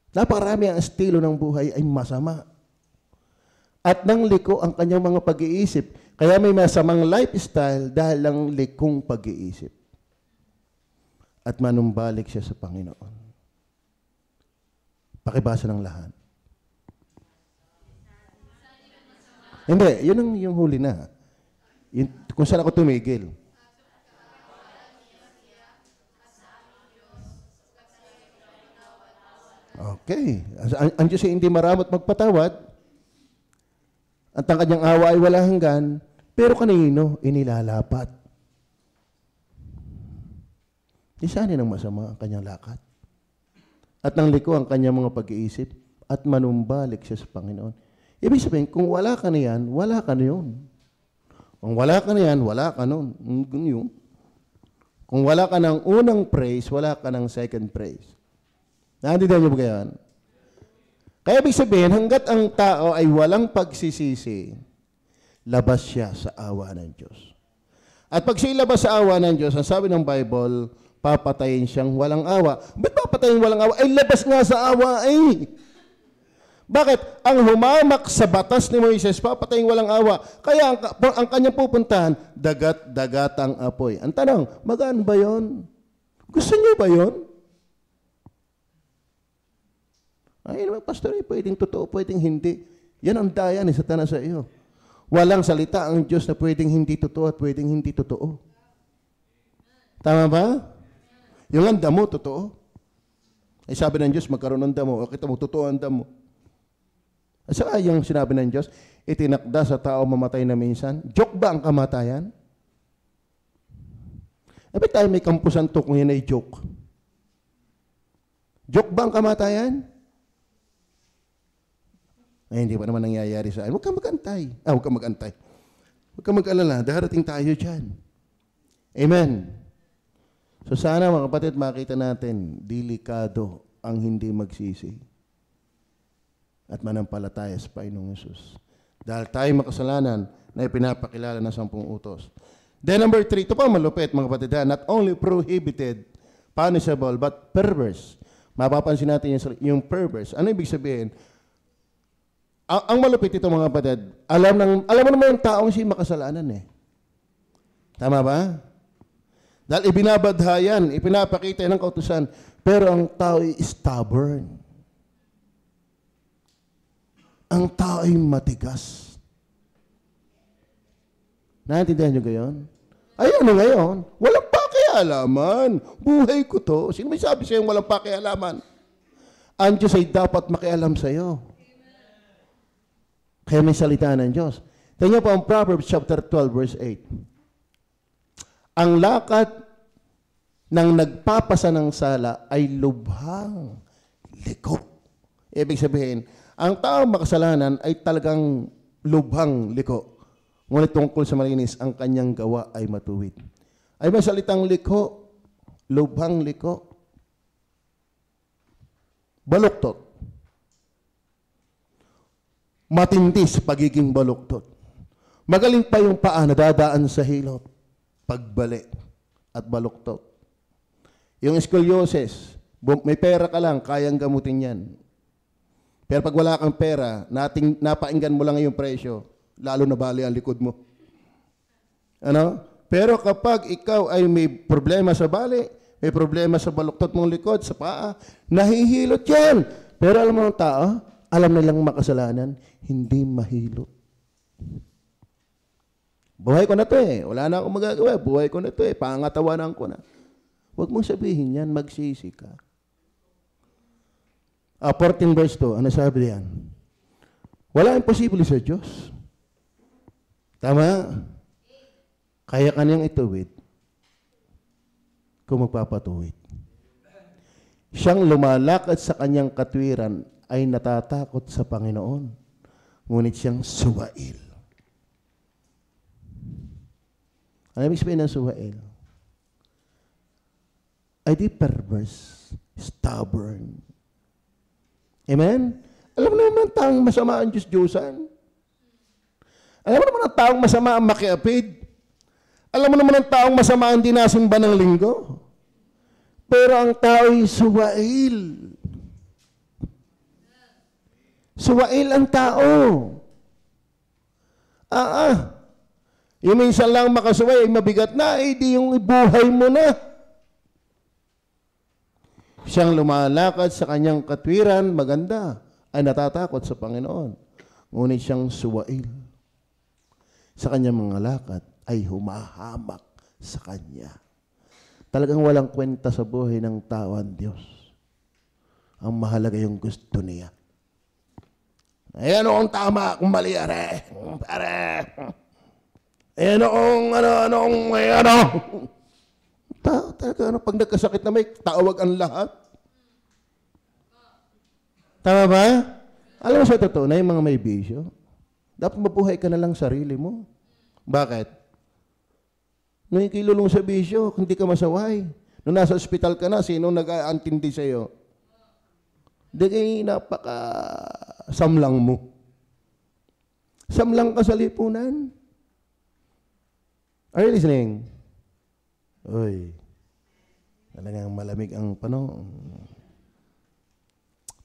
Napakarami ang estilo ng buhay ay masama. At nang liko ang kanyang mga pag-iisip. Kaya may masamang lifestyle dahil lang likong pag-iisip. At manumbalik siya sa Panginoon. Pakibasa ng lahat. Hindi, yun ang yung huli na. Yun, kung saan ako tumigil. Okay. Ang Diyos ay hindi maramot magpatawad. At ang kanyang awa ay wala hanggan. Pero kanino inilalapat? Lisanin ng masama ang kanyang lakad. At nang liko ang kanyang mga pag-iisip at manumbalik siya sa Panginoon. Ibig sabihin, kung wala ka na yan, wala ka na yun. Kung wala ka na yan, wala ka nun. Yun. Kung wala ka ng unang praise, wala ka ng second praise. Naintindihan niyo ba yan? Kaya ibig sabihin, hanggat ang tao ay walang pagsisisi, labas siya sa awa ng Diyos. At pag siya labas sa awa ng Diyos, ang sabi ng Bible, papatayin siyang walang awa. Ba't papatayin walang awa? Ay labas nga sa awa ay. Bakit? Ang humamak sa batas ni Moises, papatayin walang awa. Kaya ang kanyang pupuntahan, dagat-dagatang apoy. Ang tanong, magaan ba yon? Gusto niyo ba yon? Ay, naman, pastor, pwedeng totoo, pwedeng hindi. Yan ang daya ni Satanas sa iyo. Walang salita ang Diyos na pwedeng hindi totoo at pwedeng hindi totoo. Tama ba? Yung ang damo, totoo. Ay sabi ng Diyos, magkaroon ng damo. O kita mo, totoo ang damo. At saka yung sinabi ng Diyos, itinakda sa tao mamatay na minsan. Joke ba ang kamatayan? Bakit tayo may kampusan to kung yan ay joke? Joke ba ang kamatayan? Ay, hindi pa naman nangyayari sa akin. Huwag kang mag-antay. Huwag kang mag-antay. Huwag kang mag-alala. Darating tayo dyan. Amen. So sana mga kapatid, makita natin, delikado ang hindi magsisi at manampalataya sa Panginoong Yesus. Dahil tayo makasalanan na ipinapakilala ng 10 utos. Then number 3, ito pa malupit mga kapatid, not only prohibited, punishable, but perverse. Mapapansin natin yung perverse. Ano ibig sabihin? Ang malupit ito mga kapatid, alam mo naman yung taong siya makasalanan eh. Tama ba? Dahil ibinabadhayan, ipinapakita ng kautusan, pero ang tao ay stubborn. Ang tao ay matigas. Naintindihan nyo gayon? Ay, ano ngayon? Walang pakialaman. Buhay ko to. Sino may sabi sa'yo walang pakialaman? Ang Diyos ay dapat makialam sa'yo. Kaya may salita ng Diyos. Tingnan po ang Proverbs chapter 12 verse 8. Ang lakad ng nagpapasa ng sala ay lubhang liko. Ibig sabihin, ang taong makasalanan ay talagang lubhang liko. Ngunit tungkol sa malinis, ang kanyang gawa ay matuwid. Ay may salitang liko, lubhang liko, baluktot. matindi sa pagiging baluktot. Magaling pa yung paa na dadaan sa hilot, pagbali at baluktot. Yung scoliosis, may pera ka lang, kayang gamutin yan. Pero pag wala kang pera, napainggan mo lang yung presyo, lalo na bali ang likod mo. Ano? Pero kapag ikaw ay may problema sa bali, may problema sa baluktot mong likod, sa paa, nahihilot yan. Pero alam mo ng tao, alam nilang makasalanan, hindi mahilot. Buhay ko na to eh. Wala na akong magagawa. Buhay ko na to eh. Pangatawanan ko na. Huwag mong sabihin yan, magsisi ka. 14 verse 2, ano sabi diyan? Wala imposible sa Diyos. Tama? Kaya kanyang ituwid kung magpapatuwid. Siyang lumalakad sa kanyang katwiran ay natatakot sa Panginoon. Ngunit siyang suwail. Ano ibig sabihin ng suwail? Ay di perverse, stubborn. Amen? Alam mo naman ang taong masama ang Diyos-Diyosan. Alam mo naman ang taong masama ang makiapid. Alam mo naman ang taong masama ang dinasimba ng linggo. Pero ang tao'y suwail. Suwail ang tao. Yung minsan lang makasuway ay mabigat na, di yung ibuhay mo na. Siyang lumalakad sa kanyang katwiran, maganda, ay natatakot sa Panginoon. Ngunit siyang suwail. Sa kanyang mga lakad ay humahamak sa kanya. Talagang walang kwenta sa buhay ng tao ang Diyos. Ang mahalaga yung gusto niya. Ayan ang tama kung mali, are. Ayan ang tao talaga, pag nagkasakit na may tawag ang lahat. Tama ba? Alam mo sa totoo na yung mga may bisyo, dapat mabuhay ka na lang sarili mo. Bakit? Nung ikilulong sa bisyo, hindi ka masaway. Nung nasa ospital ka na, sino nag-aantindi sa'yo? Di napaka-samlang mo. Samlang ka sa lipunan. Are you listening? Uy, talagang malamig ang panahon.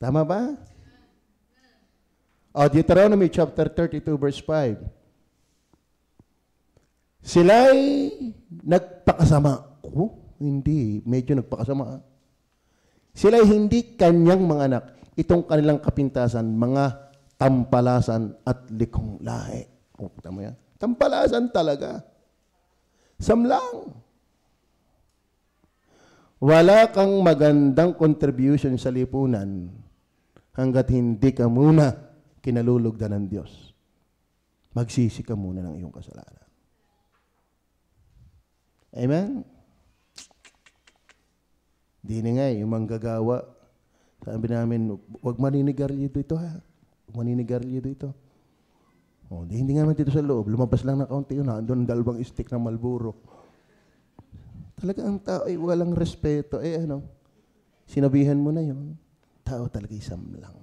Tama ba? Deuteronomy chapter 32 verse 5. Sila'y nagpakasama. Hindi, medyo nagpakasama. Sila'y hindi kanyang mga anak. Itong kanilang kapintasan, mga tampalasan at likhong lahi. Tama yan? Tampalasan talaga. Samlang. Wala kang magandang contribution sa lipunan hanggat hindi ka muna kinalulugdan ng Diyos. Magsisi ka muna ng iyong kasalanan. Amen? Di na nga, yung manggagawa, sabi namin, huwag maninigarilyo dito ha. Huwag maninigarilyo dito. Hindi nga naman dito sa loob. Lumabas lang ng kaunti yun. Doon dalawang stick ng Marlboro. Talaga ang tao ay walang respeto. Sinabihan mo na yun. Tao talaga isang lang.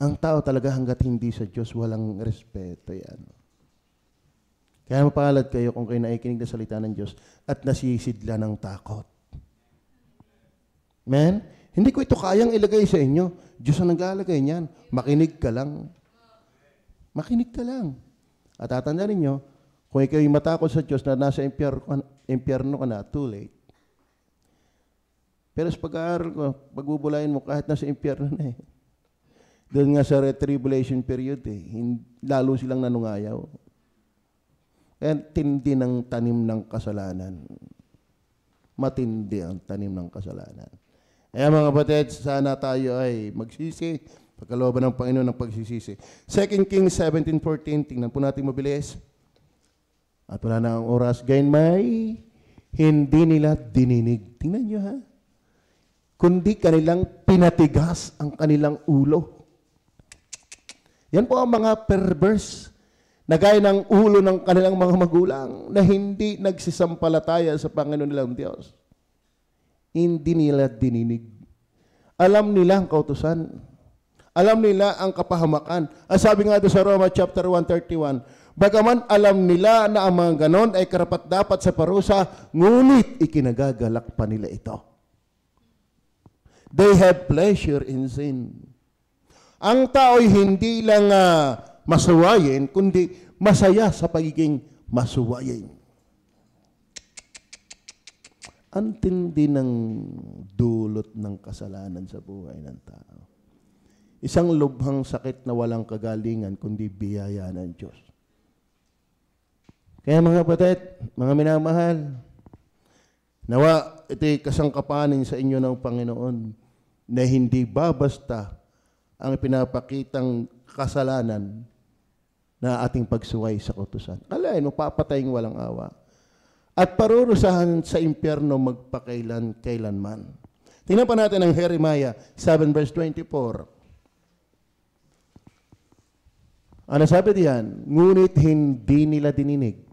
Ang tao talaga hanggat hindi sa Diyos, walang respeto yan. Kaya mapalad kayo kung kayo naikinig na salita ng Diyos at nasisidla ng takot. Amen? Hindi ko ito kayang ilagay sa inyo. Diyos ang naglalagay niyan. Makinig ka lang. Makinig ka lang. At tatandaan ninyo, kung ikaw yung matakot sa Diyos na nasa impyerno ka na, too late. Pero sa pag-aaral ko, pagbubulayin mo kahit nasa impyerno na eh. Doon nga sa retribulation period lalo silang nanungayaw. Kaya tindi ng tanim ng kasalanan. Matindi ang tanim ng kasalanan. Kaya mga kapatid, sana tayo ay magsisi. Pagkalooban ng Panginoon ng pagsisisi. 2 Kings 17:14, tingnan po natin mabilis. At wala na ang oras. Gayon may hindi nila dininig. Tingnan nyo ha. Kundi kanilang pinatigas ang kanilang ulo. Yan po ang mga perverse na gaya ng ulo ng kanilang mga magulang na hindi nagsisampalataya sa Panginoon nilang Diyos. Hindi nila dininig. Alam nila ang kautusan. Alam nila ang kapahamakan. Ang sabi nga doon sa Roma chapter 1:31, bagaman alam nila na ang mga ganon ay karapat-dapat sa parusa, ngunit ikinagagalak pa nila ito. They have pleasure in sin. Ang tao'y hindi lang masuwayin, kundi masaya sa pagiging masuwayin. Ang tindi ng dulot ng kasalanan sa buhay ng tao. Isang lubhang sakit na walang kagalingan, kundi biyaya ng Diyos. Kaya mga kapatid, mga minamahal, nawa ito'y kasangkapanin sa inyo ng Panginoon na hindi babasta ang pinapakitang kasalanan na ating pagsuway sa kautusan. Alain, mapapataying walang awa. At parurusahan sa impyerno magpakailan-kailanman. Tingnan pa natin ang Jeremiah 7 verse 24. Ano sabi diyan? Ngunit hindi nila dininig.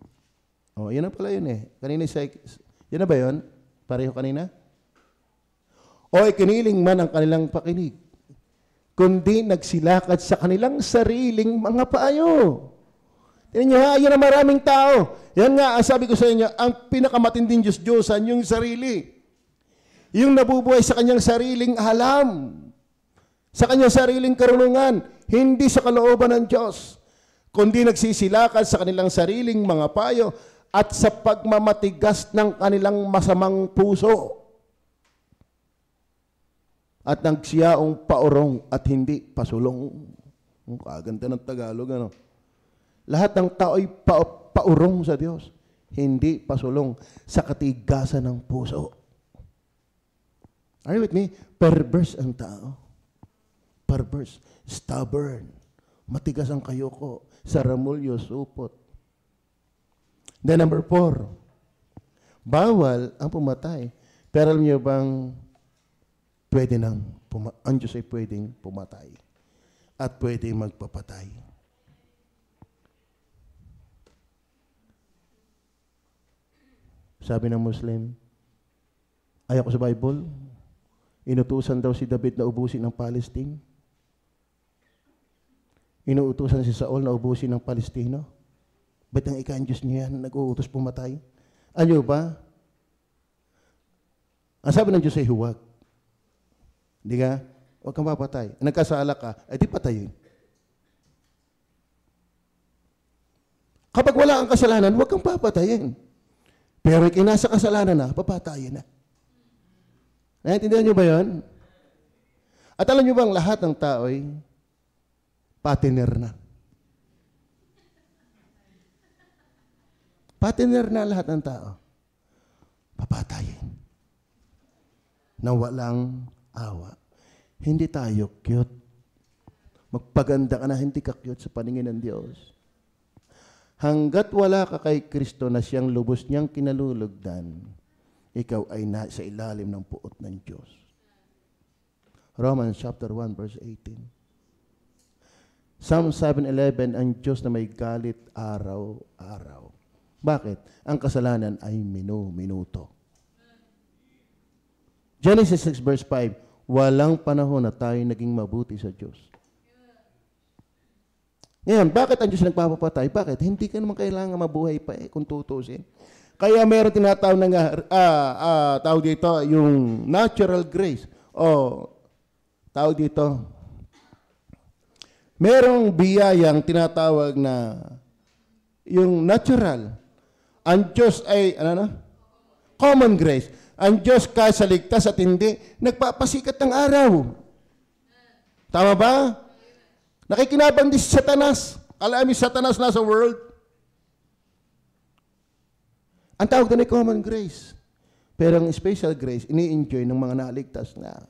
Oh, yan na pala yun eh. Kanina yan na ba yun? Pareho kanina? O ikiniling man ang kanilang pakinig, kundi nagsilakad sa kanilang sariling mga payo. Tingnan nyo ha, yan ang maraming tao. Yan nga, sabi ko sa inyo, ang pinakamatinding Diyos-Diyosan, yung sarili. Yung nabubuhay sa kanyang sariling alam. Sa kanyang sariling karunungan. Hindi sa kalooban ng Diyos. Kundi nagsisilakad sa kanilang sariling mga payo at sa pagmamatigas ng kanilang masamang puso. At nagsiyaong paurong at hindi pasulong. Ang kaganda ng Tagalog, ano? Lahat ng tao ay paurong sa Diyos. Hindi pasulong sa katigasan ng puso. Are you with me? Perverse ang tao. Perverse. Stubborn. Matigas ang kayoko. Saramulyo, supot. Then number 4. Bawal ang pumatay. Pero alam niyo bang pwede nang ang Diyos ay pwedeng pumatay. At pwedeng magpapatay. Sabi ng Muslim, ayaw ko sa Bible, inutusan daw si David na ubusin ng Palestine. Inuutusan si Saul na ubusin ng Palestino. Ba't ang ika-Diyos niya yan, nag-uutos pumatay? Ano ba? Ang sabi ng Diyos ay huwag. Hindi ka? Huwag kang papatay. Nagkasala ka, ay di patayin. Kapag wala kang kasalanan, huwag kang papatayin. Pero ikinasa kasalanan na, papatayin na. Naintindihan niyo ba yun? At alam niyo bang lahat ng tao ay partner na. Partner na lahat ng tao. Papatayin. Na walang awa. Hindi tayo cute. Magpaganda ka na, hindi ka cute sa paningin ng Diyos. Hanggat wala ka kay Kristo na siyang lubos niyang kinalulugdan, ikaw ay nasa ilalim ng puot ng Diyos. Romans chapter 1 verse 18. Psalm 7:11, ang Diyos na may galit araw-araw. Bakit? Ang kasalanan ay minuto. Genesis 6 verse 5, walang panahon na tayo naging mabuti sa Diyos. Ngayon, bakit ang Diyos nagpapapatay? Bakit? Hindi ka naman kailangan mabuhay pa kung tutusin. Kaya meron tinatawag na tawag dito, yung natural grace. O, tawag dito, merong biyayang tinatawag na yung natural. Ang Diyos ay, common grace. Ang Diyos kahit sa ligtas at hindi, nagpapasikat ng araw. Tama ba? Nakikinabang din si Satanas. Alam niyo, Satanas nasa world. Ang tawag doon ay common grace. Pero ang special grace, ini-enjoy ng mga naligtas na.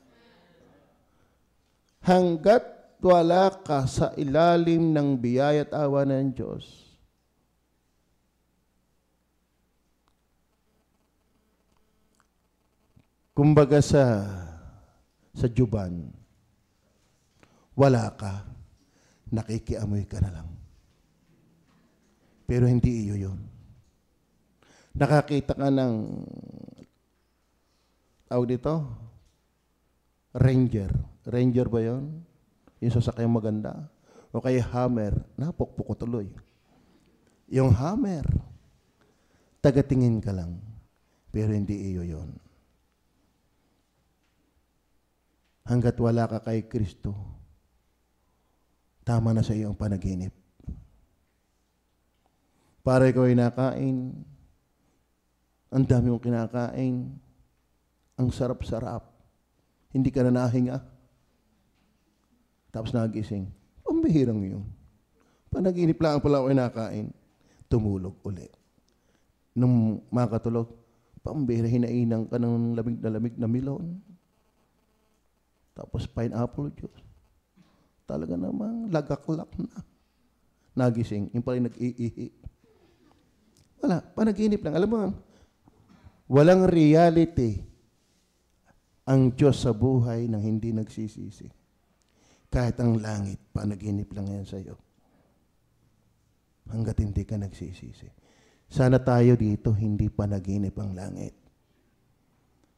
Hanggat wala ka sa ilalim ng biyaya at awa ng Diyos, kumbaga sa juban, wala ka. Nakikiamoy ka na lang. Pero hindi iyo yun. Nakakita ka ng tawag dito? Ranger. Ranger ba yun? yung sasakyang maganda. O kaya hammer, napukpok ko tuloy. Yung hammer, tagatingin ka lang, pero hindi iyo yon. Hanggat wala ka kay Kristo, tama na sa iyo ang panaginip. Para ikaw ay nakain, ang dami mong kinakain, ang sarap-sarap, hindi ka na nahinga, tapos nagising. Pambihirang yun. Panaginip lang pala ako ay nakain, tumulog uli. Nung makatulog, pambihira, hinainang ka ng lamig na milon. Tapos pineapple juice. Talaga namang lagaklak na. Nagising, yung pala nag-iihi. Wala, panaginip lang. Alam mo, walang reality ang Diyos sa buhay nang hindi nagsisisi. Kahit ang langit, panaginip lang yan sa iyo. Hanggat hindi ka nagsisisi. Sana tayo dito, hindi panaginip ang langit.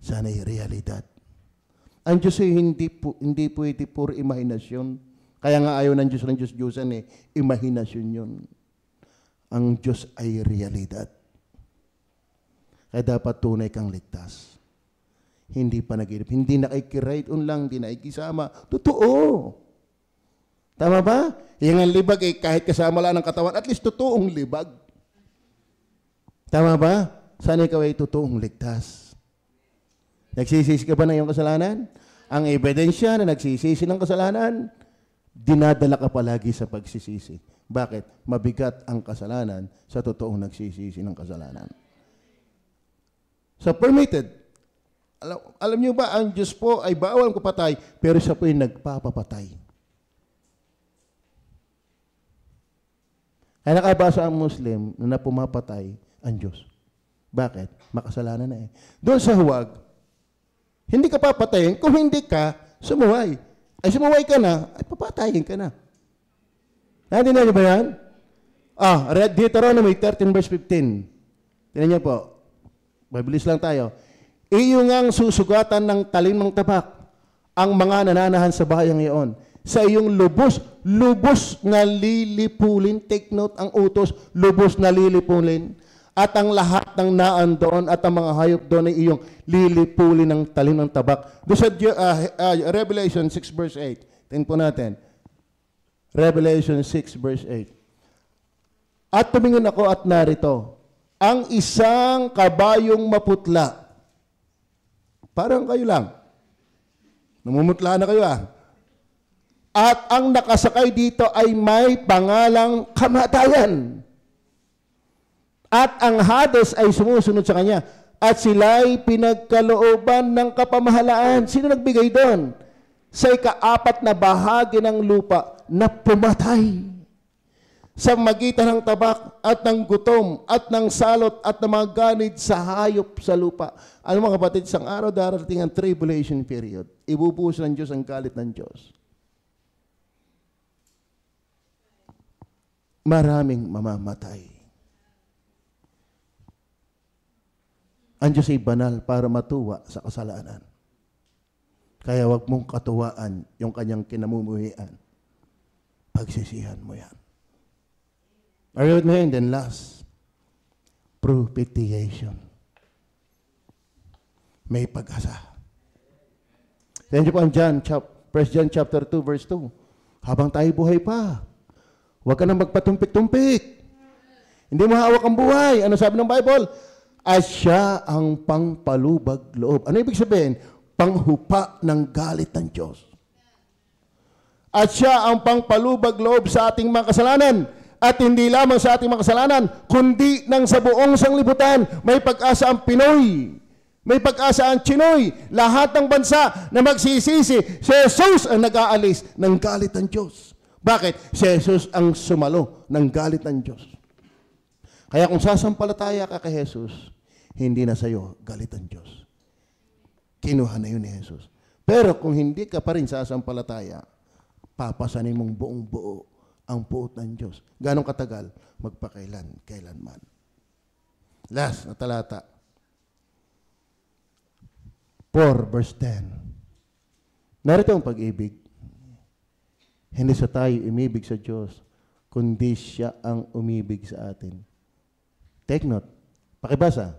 Sana'y realidad. Ang Diyos ay hindi pwede puro imahinasyon. Kaya nga ayaw ng Diyos-Diyosan imahinasyon yun. Ang Diyos ay realidad. Kaya dapat tunay kang ligtas. Hindi panaginip. Hindi nakikiride on lang, hindi nakikisama. Totoo. Tama ba? Yung ang libag kahit kasama lang ng katawan, at least totoong libag. Tama ba? Sana ikaw ay totoong ligtas. Nagsisisi ka ba ng iyong kasalanan? Ang ebidensya na nagsisisi ng kasalanan, dinadala ka palagi sa pagsisisi. Bakit? Mabigat ang kasalanan sa totoong nagsisisi ng kasalanan. So permitted. Alam niyo ba, ang Diyos po ay bawal kupatay, pero siya po ay nagpapapatay. Kaya nakabasa ang Muslim na pumapatay ang Diyos. Bakit? Makasalanan na Doon sa huwag, hindi ka papatayin kung hindi ka sumuway. Ay sumuway ka na, ay papatayin ka na. Natin na ba yan? Deuteronomy 13 verse 15. Tingnan niyo po. Mabilis lang tayo. Iyo ngang susugatan ng talim ng tabak ang mga nananahan sa bayang iyon. Sa iyong lubos na lilipulin, take note ang utos, lubos na lilipulin, at ang lahat ng naan doon at ang mga hayop doon ay iyong lilipulin ng talim ng tabak. Doon sa Revelation 6 verse 8. Tingnan po natin. Revelation 6 verse 8. At tumingin ako at narito, ang isang kabayong maputla. Parang kayo lang. Namumutla na kayo At ang nakasakay dito ay may pangalang kamatayan. At ang Hades ay sumusunod sa kanya. At sila'y pinagkalooban ng kapamahalaan. Sino nagbigay doon? Sa ika-4 na bahagi ng lupa na pumatay. Sa magitan ng tabak at ng gutom at ng salot at ng mga ganid sa hayop sa lupa. Ano mga kapatid, isang araw darating ang tribulation period. Ibubuhos ng Diyos ang galit ng Diyos. Maraming mamamatay. Ang Diyos ay banal para matuwa sa kasalanan. Kaya wag mong katuwaan yung kanyang kinamumuhian. Pagsisihan mo yan. Are you with me? And then last, propitiation. May pag-asa. Then po ang 1 John chapter 2 verse 2. Habang tayo buhay pa, huwag ka nang magpatumpik-tumpik. Hindi mo hawak ang buhay. Ano sabi ng Bible? At siya ang pangpalubag loob. Ano ibig sabihin? Panghupa ng galit ng Diyos. At siya ang pangpalubag loob sa ating mga kasalanan. At hindi lamang sa ating mga kasalanan, kundi ng sa buong sanglibutan. May pag-asa ang Pinoy. May pag-asa ang Chinoy. Lahat ng bansa na magsisisi, si Jesus ang nag-aalis ng galit ng Diyos. Bakit? Si Jesus ang sumalo ng galit ng Diyos. Kaya kung sasampalataya ka kay Jesus, hindi na sa iyo galit ang Diyos. Kinuha na yun ni Jesus. Pero kung hindi ka pa rin sasampalataya, papasanin mong buong buo ang puot ng Diyos. Ganong katagal? Kailanman. Last na talata. 4 verse 10. Narito ang pag-ibig. Hindi sa tayo umibig sa Diyos, kundi siya ang umibig sa atin. Take note. Pakibasa.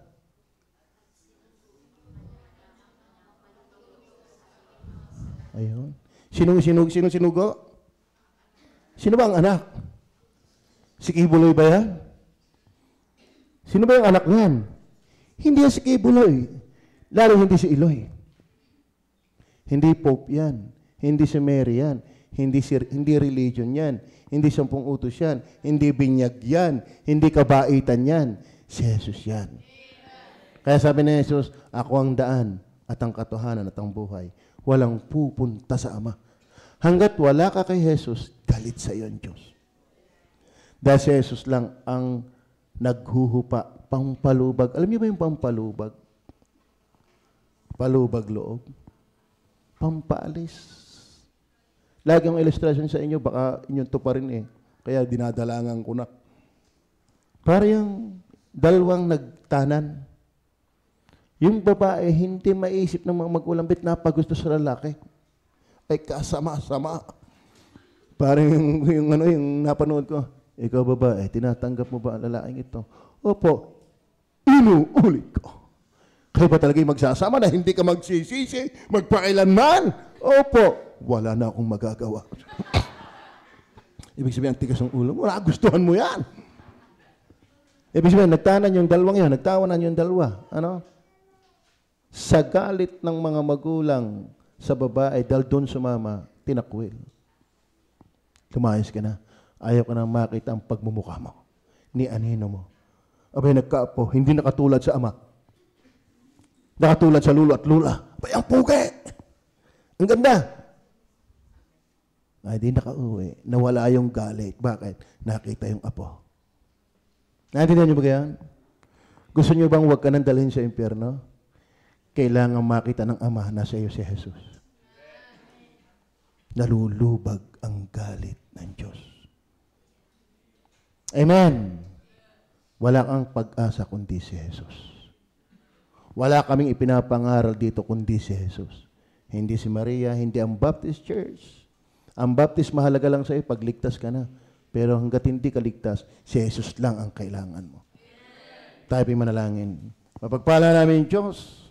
Ayun. Sino sinugo? Sino ba ang anak? Si Kibuloy ba yan? Sino ba yung anak niyan? Hindi yan si Kibuloy. Lalo hindi si Eloy. Hindi Pope yan. Hindi si Mary yan. Hindi religion yan. Hindi 10 utos yan. Hindi binyag yan. Hindi kabaitan yan. Si Jesus yan. Kaya sabi ni Jesus, ako ang daan at ang katotohanan at ang buhay. Walang pupunta sa Ama. Hanggat wala ka kay Jesus, galit sa iyo ang Diyos. Dahil si Jesus lang ang naghuhupa, pampalubag. Alam niyo ba yung pampalubag? Palubag loob. Pampaalis. Lagi ang illustration sa inyo, baka inyong to pa rin eh. Kaya dinadalangan ko na. Para yung dalawang nagtanan. Yung babae, hindi maisip ng mga magulang, bit napagusto sa lalaki. Ay kasama-sama. Parang yung napanood ko, ikaw babae, tinatanggap mo ba ang lalaking ito? Opo, inuulit ko. Kaya ba talaga yung magsasama na hindi ka magsisisi, magpakailanman? Opo, wala na akong magagawa. Ibig sabihin, ang tigas ng ulo mo, nagustuhan mo yan. Ibig sabihin, nagtanan yung dalawang yan, nagtawanan yung dalawa. Ano? Sa galit ng mga magulang sa babae, dahil doon sumama, tinakwil. Lumayas ka na. Ayaw ka nang makita ang pagmumukha mo. Ni anino mo. Abay, nagkaapo, hindi nakatulad sa ama. Nakatulad sa lulo at lula. Abay, ang pugi! Ang ganda! Ay, di nakauwi. Nawala yung galit. Bakit? Nakita yung apo. Naintindihan niyo ba yan? Gusto niyo bang huwag ka nang dalhin sa impyerno? Kailangan makita ng Ama na sa iyo si Jesus. Nalulubag ang galit ng Diyos. Amen. Wala kang pag-asa kundi si Jesus. Wala kaming ipinapangaral dito kundi si Jesus. Hindi si Maria, hindi ang Baptist Church. Ang Baptist mahalaga lang sa iyo pag ligtas ka na. Pero hanggat hindi ka ligtas, si Jesus lang ang kailangan mo. Tayo manalangin. Mapagpala namin Diyos.